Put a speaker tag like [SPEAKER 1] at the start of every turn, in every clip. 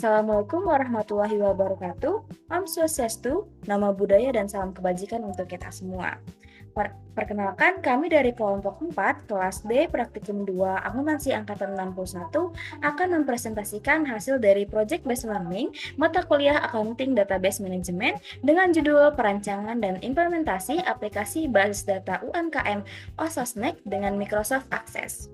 [SPEAKER 1] Assalamualaikum warahmatullahi wabarakatuh. Om Swastiastu, nama budaya dan salam kebajikan untuk kita semua. Perkenalkan, kami dari kelompok 4, kelas D, praktikum 2, akuntansi angkatan 61, akan mempresentasikan hasil dari Project Based Learning, mata kuliah Accounting Database Management, dengan judul Perancangan dan Implementasi Aplikasi Basis Data UMKM OSASNEC dengan Microsoft Access.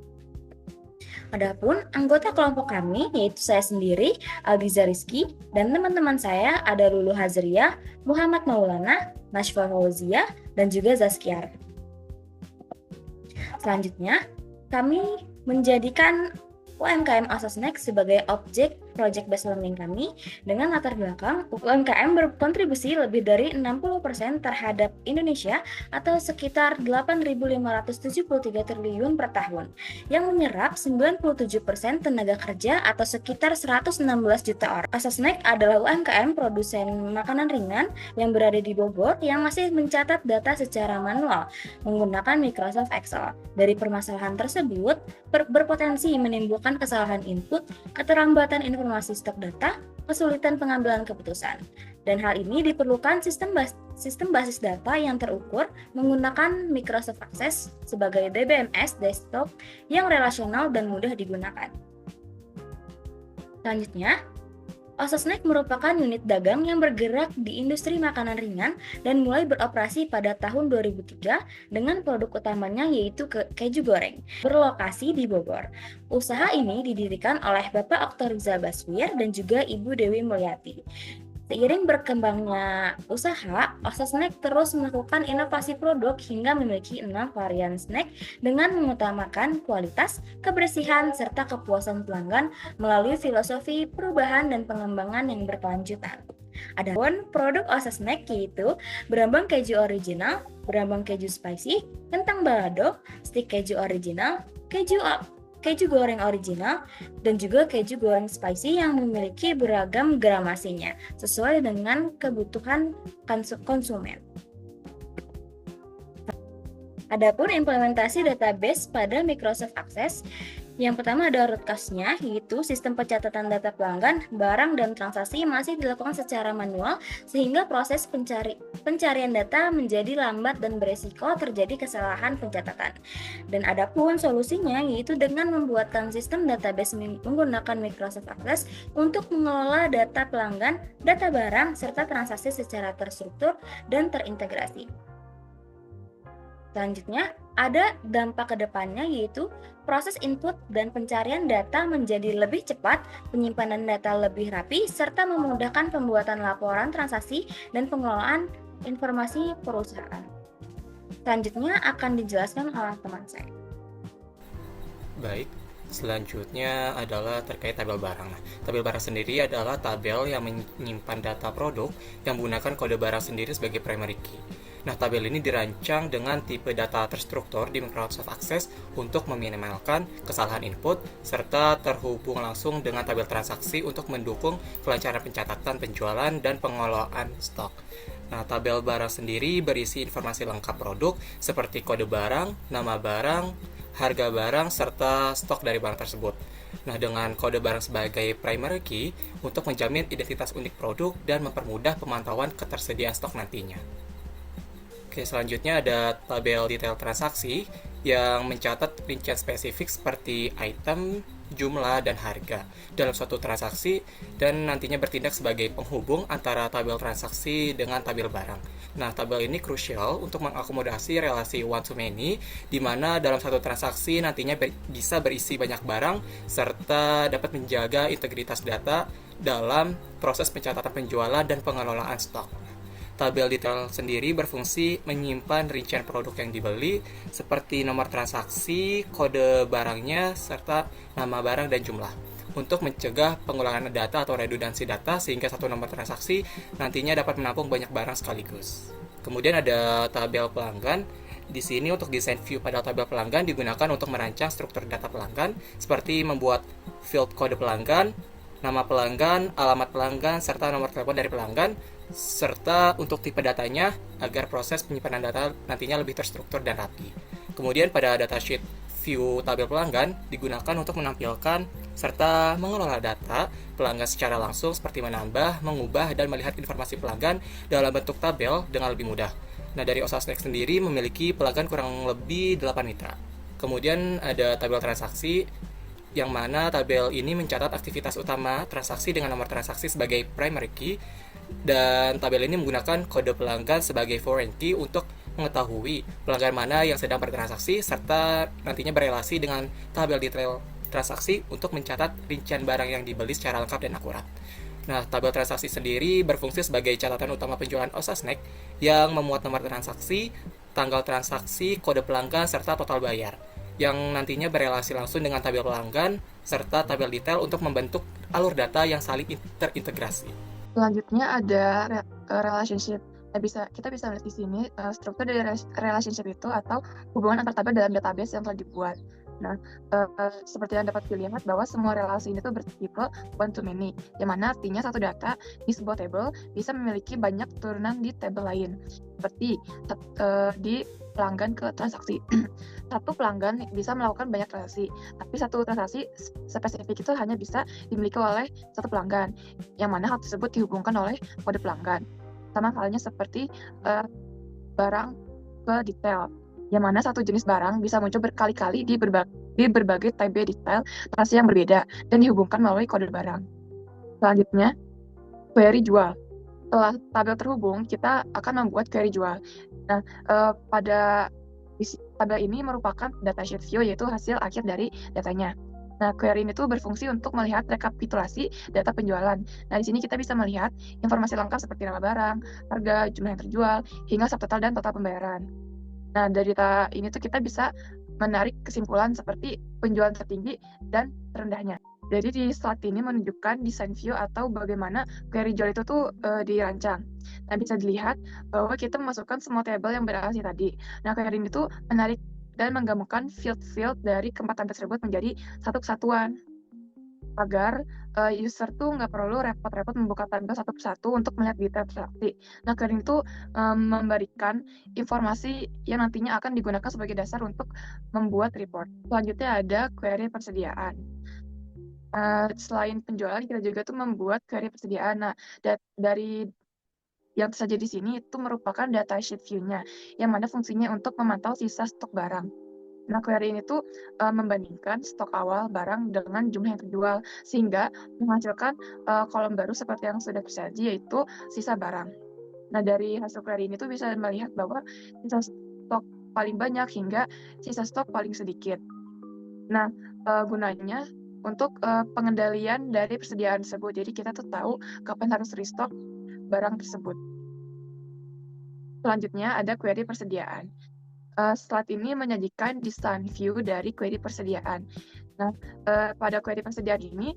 [SPEAKER 1] Adapun anggota kelompok kami, yaitu saya sendiri, Aldiza Rizky, dan teman-teman saya ada Lulu Hazriah, Muhammad Maulana, Nashfa Fauzia, dan juga Zaskiar. Selanjutnya, kami menjadikan UMKM OSASNEC sebagai objek project based learning kami dengan latar belakang UMKM berkontribusi lebih dari 60% terhadap Indonesia atau sekitar 8.573 triliun per tahun yang menyerap 97% tenaga kerja atau sekitar 116 juta orang. OSASNEC adalah UMKM produsen makanan ringan yang berada di Bogor yang masih mencatat data secara manual menggunakan Microsoft Excel. Dari permasalahan tersebut berpotensi menimbulkan kesalahan input, keterlambatan informasi stok data, kesulitan pengambilan keputusan. Dan hal ini diperlukan sistem basis data yang terukur menggunakan Microsoft Access sebagai DBMS desktop yang relasional dan mudah digunakan. Selanjutnya, OSASNEC merupakan unit dagang yang bergerak di industri makanan ringan dan mulai beroperasi pada tahun 2003 dengan produk utamanya yaitu keju goreng, berlokasi di Bogor. Usaha ini didirikan oleh Bapak Oktoriza Baswir dan juga Ibu Dewi Mulyati. Seiring berkembangnya usaha, OSASNEC terus melakukan inovasi produk hingga memiliki 6 varian snack dengan mengutamakan kualitas, kebersihan, serta kepuasan pelanggan melalui filosofi perubahan dan pengembangan yang berkelanjutan. Adapun produk OSASNEC yaitu berambang keju original, berambang keju spicy, kentang balado, stik keju original, keju goreng original, dan juga keju goreng spicy yang memiliki beragam gramasinya sesuai dengan kebutuhan konsumen. Adapun implementasi database pada Microsoft Access, yang pertama ada root cause-nya, yaitu sistem pencatatan data pelanggan, barang, dan transaksi masih dilakukan secara manual sehingga proses pencarian data menjadi lambat dan beresiko terjadi kesalahan pencatatan. Dan adapun solusinya yaitu dengan membuatkan sistem database menggunakan Microsoft Access untuk mengelola data pelanggan, data barang, serta transaksi secara terstruktur dan terintegrasi. Selanjutnya, ada dampak ke depannya yaitu proses input dan pencarian data menjadi lebih cepat, penyimpanan data lebih rapi, serta memudahkan pembuatan laporan transaksi dan pengelolaan informasi perusahaan. Selanjutnya akan dijelaskan oleh teman saya.
[SPEAKER 2] Baik, selanjutnya adalah terkait tabel barang. Tabel barang sendiri adalah tabel yang menyimpan data produk yang menggunakan kode barang sendiri sebagai primary key. Nah, tabel ini dirancang dengan tipe data terstruktur di Microsoft Access untuk meminimalkan kesalahan input, serta terhubung langsung dengan tabel transaksi untuk mendukung kelancaran pencatatan penjualan dan pengelolaan stok. Nah, tabel barang sendiri berisi informasi lengkap produk seperti kode barang, nama barang, harga barang, serta stok dari barang tersebut. Nah, dengan kode barang sebagai primary key untuk menjamin identitas unik produk dan mempermudah pemantauan ketersediaan stok nantinya. Oke, selanjutnya ada tabel detail transaksi yang mencatat rincian spesifik seperti item, jumlah, dan harga dalam suatu transaksi dan nantinya bertindak sebagai penghubung antara tabel transaksi dengan tabel barang. Nah, tabel ini krusial untuk mengakomodasi relasi one to many di mana dalam satu transaksi nantinya bisa berisi banyak barang serta dapat menjaga integritas data dalam proses pencatatan penjualan dan pengelolaan stok. Tabel detail sendiri berfungsi menyimpan rincian produk yang dibeli seperti nomor transaksi, kode barangnya, serta nama barang dan jumlah untuk mencegah pengulangan data atau redundansi data sehingga satu nomor transaksi nantinya dapat menampung banyak barang sekaligus. Kemudian ada tabel pelanggan. Di sini untuk desain view pada tabel pelanggan digunakan untuk merancang struktur data pelanggan seperti membuat field kode pelanggan, nama pelanggan, alamat pelanggan, serta nomor telepon dari pelanggan, serta untuk tipe datanya agar proses penyimpanan data nantinya lebih terstruktur dan rapi. Kemudian pada datasheet view tabel pelanggan digunakan untuk menampilkan serta mengelola data pelanggan secara langsung seperti menambah, mengubah, dan melihat informasi pelanggan dalam bentuk tabel dengan lebih mudah. Nah, dari Osasnek sendiri memiliki pelanggan kurang lebih 8 mitra. Kemudian ada tabel transaksi, yang mana tabel ini mencatat aktivitas utama transaksi dengan nomor transaksi sebagai primary key, dan tabel ini menggunakan kode pelanggan sebagai foreign key untuk mengetahui pelanggan mana yang sedang bertransaksi serta nantinya berelasi dengan tabel detail transaksi untuk mencatat rincian barang yang dibeli secara lengkap dan akurat. Nah, tabel transaksi sendiri berfungsi sebagai catatan utama penjualan Osasnek yang memuat nomor transaksi, tanggal transaksi, kode pelanggan, serta total bayar, yang nantinya berelasi langsung dengan tabel pelanggan serta tabel detail untuk membentuk alur data yang saling terintegrasi.
[SPEAKER 3] Selanjutnya ada relationship. Kita bisa lihat di sini struktur dari relationship itu atau hubungan antar tabel dalam database yang telah dibuat. Nah, seperti yang dapat dilihat bahwa semua relasi ini tuh bertipe one to many, yang mana artinya satu data di sebuah table bisa memiliki banyak turunan di table lain, seperti di pelanggan ke transaksi. Satu pelanggan bisa melakukan banyak transaksi, tapi satu transaksi spesifik itu hanya bisa dimiliki oleh satu pelanggan, yang mana hal tersebut dihubungkan oleh kode pelanggan. Sama halnya seperti barang ke detail, yang mana satu jenis barang bisa muncul berkali-kali di berbagai type detail transaksi yang berbeda dan dihubungkan melalui kode barang. Selanjutnya, query jual. Setelah tabel terhubung, kita akan membuat query jual. Nah, pada tabel ini merupakan datasheet view, yaitu hasil akhir dari datanya. Nah, query ini tuh berfungsi untuk melihat rekapitulasi data penjualan. Nah, di sini kita bisa melihat informasi lengkap seperti nama barang, harga, jumlah yang terjual, hingga subtotal dan total pembayaran. Nah, dari data ini tuh kita bisa menarik kesimpulan seperti penjualan tertinggi dan terendahnya. Jadi di slide ini menunjukkan design view atau bagaimana query jual itu tuh dirancang. Nah, bisa dilihat bahwa kita memasukkan semua tabel yang berelasi tadi. Nah, query ini tuh menarik dan menggabungkan field-field dari keempat tabel tersebut menjadi satu kesatuan, agar user tuh nggak perlu repot-repot membuka tabel satu persatu untuk melihat detail transaksi. Nah, query itu memberikan informasi yang nantinya akan digunakan sebagai dasar untuk membuat report. Selanjutnya ada query persediaan. Selain penjualan, kita juga tuh membuat query persediaan. Nah, dari yang tersaji di sini itu merupakan datasheet view-nya, yang mana fungsinya untuk memantau sisa stok barang. Nah, query ini tuh membandingkan stok awal barang dengan jumlah yang terjual, sehingga menghasilkan kolom baru seperti yang sudah tersaji, yaitu sisa barang. Nah, dari hasil query ini tuh bisa melihat bahwa sisa stok paling banyak hingga sisa stok paling sedikit. Nah, gunanya untuk pengendalian dari persediaan tersebut. Jadi kita tuh tahu kapan harus restock barang tersebut. Selanjutnya ada query persediaan. Slide ini menyajikan design view dari query persediaan. Nah, pada query persediaan ini,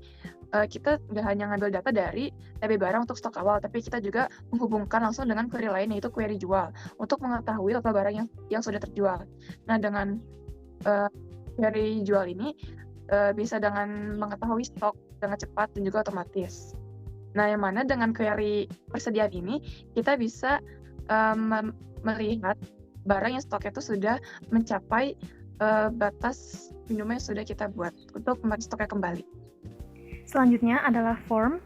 [SPEAKER 3] kita nggak hanya ngambil data dari TB barang untuk stok awal, tapi kita juga menghubungkan langsung dengan query lain, yaitu query jual, untuk mengetahui total barang yang sudah terjual. Nah, dengan query jual ini, bisa dengan mengetahui stok dengan cepat dan juga otomatis. Nah, yang mana dengan query persediaan ini, kita bisa melihat barang yang stoknya itu sudah mencapai batas minimum yang sudah kita buat untuk stoknya kembali.
[SPEAKER 4] Selanjutnya adalah form.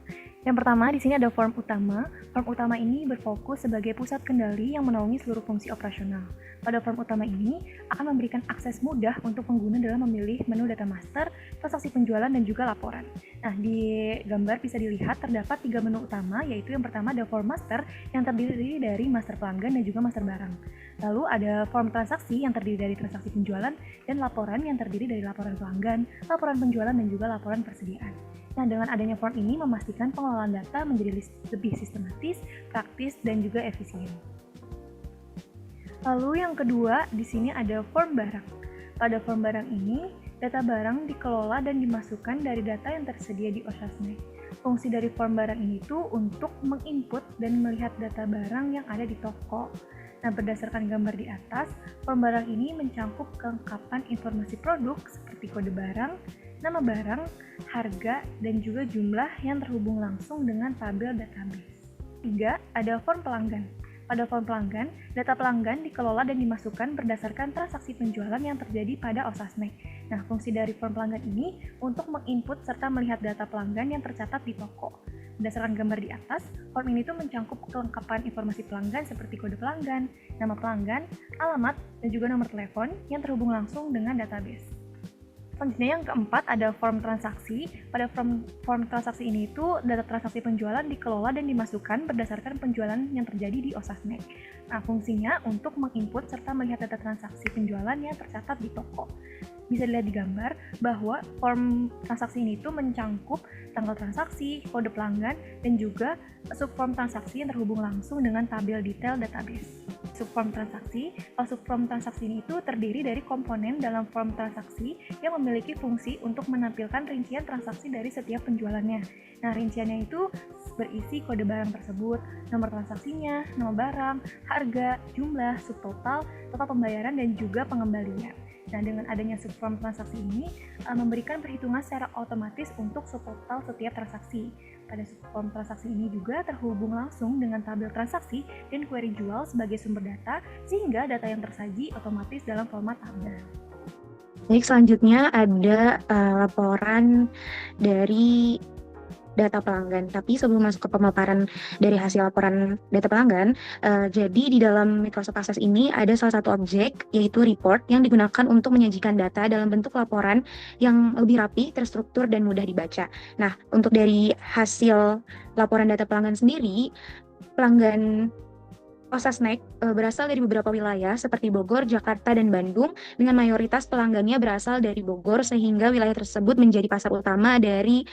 [SPEAKER 4] Yang pertama, di sini ada form utama. Form utama ini berfokus sebagai pusat kendali yang menaungi seluruh fungsi operasional. Pada form utama ini akan memberikan akses mudah untuk pengguna dalam memilih menu data master, transaksi penjualan, dan juga laporan. Nah, di gambar bisa dilihat terdapat 3 menu utama, yaitu yang pertama ada form master yang terdiri dari master pelanggan dan juga master barang. Lalu ada form transaksi yang terdiri dari transaksi penjualan, dan laporan yang terdiri dari laporan pelanggan, laporan penjualan, dan juga laporan persediaan. Nah, dengan adanya form ini memastikan pengelolaan data menjadi lebih sistematis, praktis, dan juga efisien. Lalu yang kedua, di sini ada form barang. Pada form barang ini, data barang dikelola dan dimasukkan dari data yang tersedia di Osasnek. Fungsi dari form barang ini tuh untuk menginput dan melihat data barang yang ada di toko. Nah, berdasarkan gambar di atas, form barang ini mencangkup kelengkapan informasi produk seperti kode barang, nama barang, harga, dan juga jumlah yang terhubung langsung dengan tabel database. 3. Ada form pelanggan. Pada form pelanggan, data pelanggan dikelola dan dimasukkan berdasarkan transaksi penjualan yang terjadi pada OSASNEK. Nah, fungsi dari form pelanggan ini untuk menginput serta melihat data pelanggan yang tercatat di toko. Berdasarkan gambar di atas, form ini tuh mencangkup kelengkapan informasi pelanggan seperti kode pelanggan, nama pelanggan, alamat, dan juga nomor telepon yang terhubung langsung dengan database. Selanjutnya yang keempat ada form transaksi. Pada form transaksi ini itu data transaksi penjualan dikelola dan dimasukkan berdasarkan penjualan yang terjadi di OSASNEK. Nah, fungsinya untuk menginput serta melihat data transaksi penjualan yang tercatat di toko. Bisa dilihat di gambar bahwa form transaksi ini itu mencangkup tanggal transaksi, kode pelanggan, dan juga subform transaksi yang terhubung langsung dengan tabel detail database. Subform transaksi ini itu terdiri dari komponen dalam form transaksi yang memiliki fungsi untuk menampilkan rincian transaksi dari setiap penjualannya. Nah, rinciannya itu berisi kode barang tersebut, nomor transaksinya, nama barang, harga, jumlah, subtotal, total pembayaran, dan juga pengembalian. Nah, dengan adanya subform transaksi ini memberikan perhitungan secara otomatis untuk subtotal setiap transaksi. Pada subform transaksi ini juga terhubung langsung dengan tabel transaksi dan query jual sebagai sumber data, sehingga data yang tersaji otomatis dalam format tabel.
[SPEAKER 5] Baik, selanjutnya ada laporan dari data pelanggan. Tapi sebelum masuk ke pemaparan dari hasil laporan data pelanggan, jadi di dalam Microsoft Access ini ada salah satu objek, yaitu report, yang digunakan untuk menyajikan data dalam bentuk laporan yang lebih rapi, terstruktur, dan mudah dibaca. Nah, untuk dari hasil laporan data pelanggan sendiri, pelanggan OSASNEK berasal dari beberapa wilayah seperti Bogor, Jakarta, dan Bandung, dengan mayoritas pelanggannya berasal dari Bogor, sehingga wilayah tersebut menjadi pasar utama dari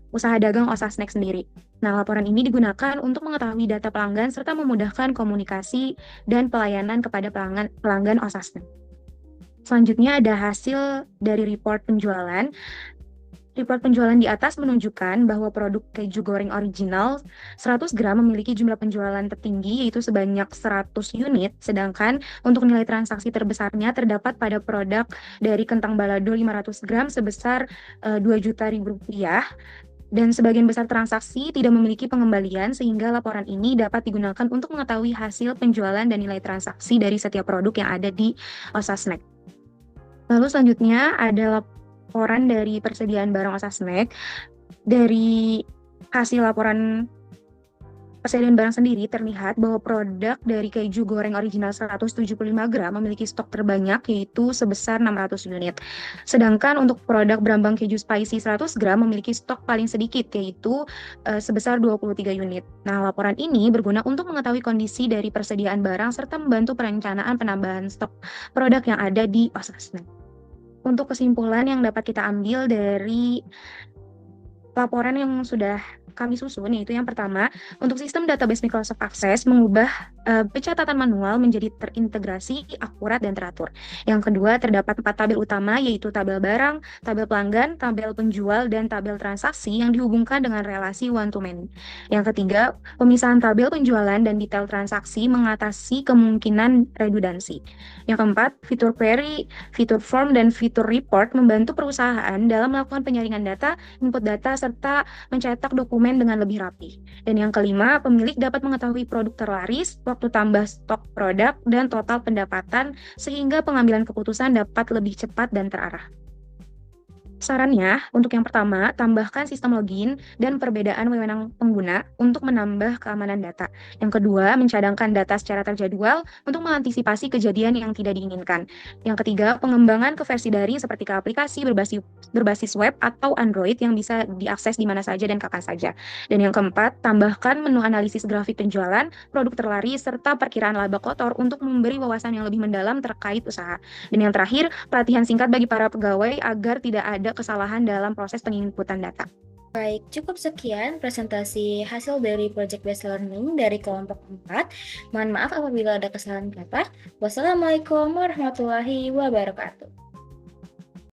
[SPEAKER 5] usaha dagang OSASNEK sendiri. Nah, laporan ini digunakan untuk mengetahui data pelanggan serta memudahkan komunikasi dan pelayanan kepada pelanggan OSASNEK. Selanjutnya ada hasil dari report penjualan. Report penjualan di atas menunjukkan bahwa produk keju goreng original 100 gram memiliki jumlah penjualan tertinggi, yaitu sebanyak 100 unit, sedangkan untuk nilai transaksi terbesarnya terdapat pada produk dari kentang balado 500 gram sebesar 2 juta rupiah, dan sebagian besar transaksi tidak memiliki pengembalian, sehingga laporan ini dapat digunakan untuk mengetahui hasil penjualan dan nilai transaksi dari setiap produk yang ada di OSASNEK. Lalu selanjutnya ada laporan dari persediaan barang OSASNEK. Dari hasil laporan persediaan barang sendiri terlihat bahwa produk dari keju goreng original 175 gram memiliki stok terbanyak, yaitu sebesar 600 unit. Sedangkan untuk produk berambang keju spicy 100 gram memiliki stok paling sedikit, yaitu sebesar 23 unit. Nah, laporan ini berguna untuk mengetahui kondisi dari persediaan barang serta membantu perencanaan penambahan stok produk yang ada di OSASNEK. Untuk kesimpulan yang dapat kita ambil dari laporan yang sudah kami susun, yaitu yang pertama, untuk sistem database Microsoft Access mengubah pencatatan manual menjadi terintegrasi, akurat, dan teratur. Yang kedua, terdapat 4 tabel utama, yaitu tabel barang, tabel pelanggan, tabel penjual, dan tabel transaksi yang dihubungkan dengan relasi one-to-many. Yang ketiga, pemisahan tabel penjualan dan detail transaksi mengatasi kemungkinan redundansi. Yang keempat, fitur query, fitur form, dan fitur report membantu perusahaan dalam melakukan penyaringan data, input data, serta mencetak dokumen dengan lebih rapi. Dan yang kelima, pemilik dapat mengetahui produk terlaris, waktu tambah stok produk, dan total pendapatan, sehingga pengambilan keputusan dapat lebih cepat dan terarah. Sarannya, untuk yang pertama, tambahkan sistem login dan perbedaan wewenang pengguna untuk menambah keamanan data. Yang kedua, mencadangkan data secara terjadwal untuk mengantisipasi kejadian yang tidak diinginkan. Yang ketiga, pengembangan ke versi daring seperti ke aplikasi berbasis web atau Android yang bisa diakses di mana saja dan kapan saja. Dan yang keempat, tambahkan menu analisis grafik penjualan, produk terlaris, serta perkiraan laba kotor untuk memberi wawasan yang lebih mendalam terkait usaha. Dan yang terakhir, pelatihan singkat bagi para pegawai agar tidak ada kesalahan dalam proses penginputan data.
[SPEAKER 1] Baik, cukup sekian presentasi hasil dari Project Based Learning dari kelompok 4. Mohon maaf apabila ada kesalahan kata. Wassalamualaikum warahmatullahi wabarakatuh.